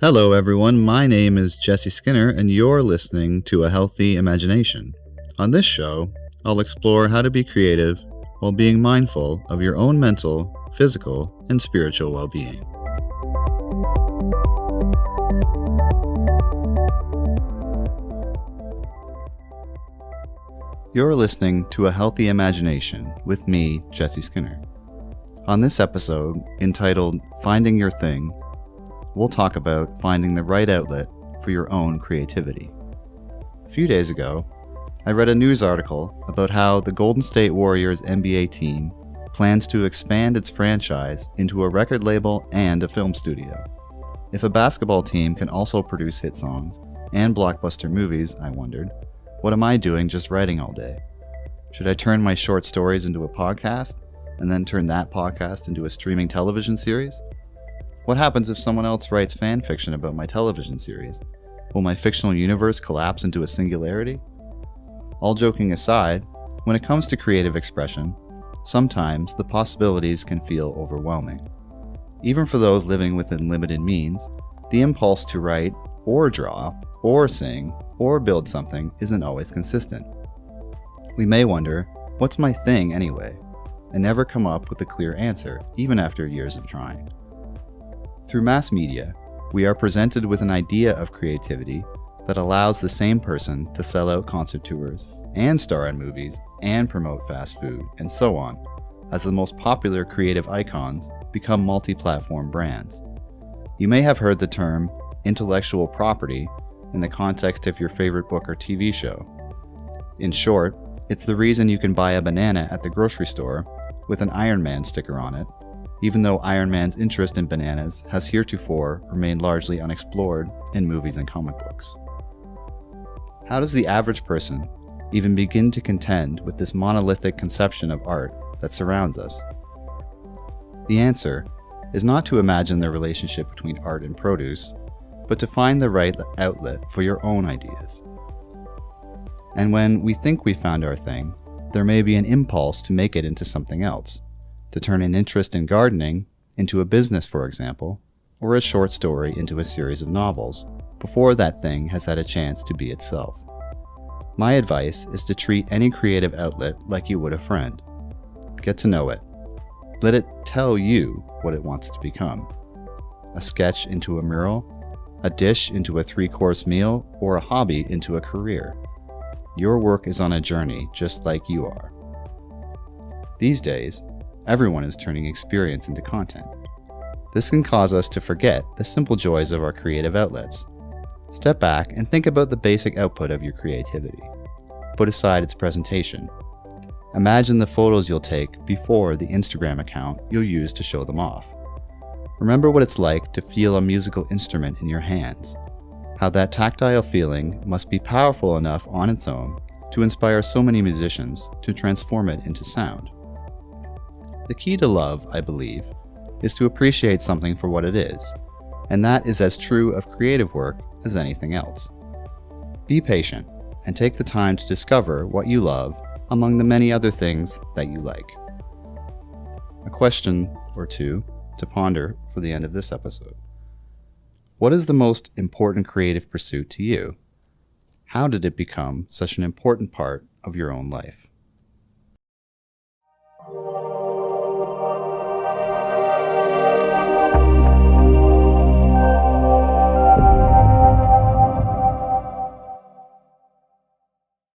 Hello everyone, my name is Jessie Skinner and you're listening to A Healthy Imagination. On this show, I'll explore how to be creative while being mindful of your own mental, physical, and spiritual well-being. You're listening to A Healthy Imagination with me, Jessie Skinner. On this episode, entitled Finding Your Thing, we'll talk about finding the right outlet for your own creativity. A few days ago, I read a news article about how the Golden State Warriors NBA team plans to expand its franchise into a record label and a film studio. If a basketball team can also produce hit songs and blockbuster movies, I wondered, what am I doing just writing all day? Should I turn my short stories into a podcast and then turn that podcast into a streaming television series? What happens if someone else writes fan fiction about my television series? Will my fictional universe collapse into a singularity? All joking aside, when it comes to creative expression, sometimes the possibilities can feel overwhelming. Even for those living within limited means, the impulse to write, or draw, or sing, or build something isn't always consistent. We may wonder, what's my thing anyway? And never come up with a clear answer, even after years of trying. Through mass media, we are presented with an idea of creativity that allows the same person to sell out concert tours, and star in movies, and promote fast food, and so on, as the most popular creative icons become multi-platform brands. You may have heard the term intellectual property in the context of your favorite book or TV show. In short, it's the reason you can buy a banana at the grocery store with an Iron Man sticker on it, even though Iron Man's interest in bananas has heretofore remained largely unexplored in movies and comic books. How does the average person even begin to contend with this monolithic conception of art that surrounds us? The answer is not to imagine the relationship between art and produce, but to find the right outlet for your own ideas. And when we think we found our thing, there may be an impulse to make it into something else, to turn an interest in gardening into a business, for example, or a short story into a series of novels, before that thing has had a chance to be itself. My advice is to treat any creative outlet like you would a friend. Get to know it. Let it tell you what it wants to become. A sketch into a mural, a dish into a 3-course meal, or a hobby into a career. Your work is on a journey just like you are. These days, everyone is turning experience into content. This can cause us to forget the simple joys of our creative outlets. Step back and think about the basic output of your creativity. Put aside its presentation. Imagine the photos you'll take before the Instagram account you'll use to show them off. Remember what it's like to feel a musical instrument in your hands. How that tactile feeling must be powerful enough on its own to inspire so many musicians to transform it into sound. The key to love, I believe, is to appreciate something for what it is, and that is as true of creative work as anything else. Be patient and take the time to discover what you love among the many other things that you like. A question or two to ponder for the end of this episode. What is the most important creative pursuit to you? How did it become such an important part of your own life?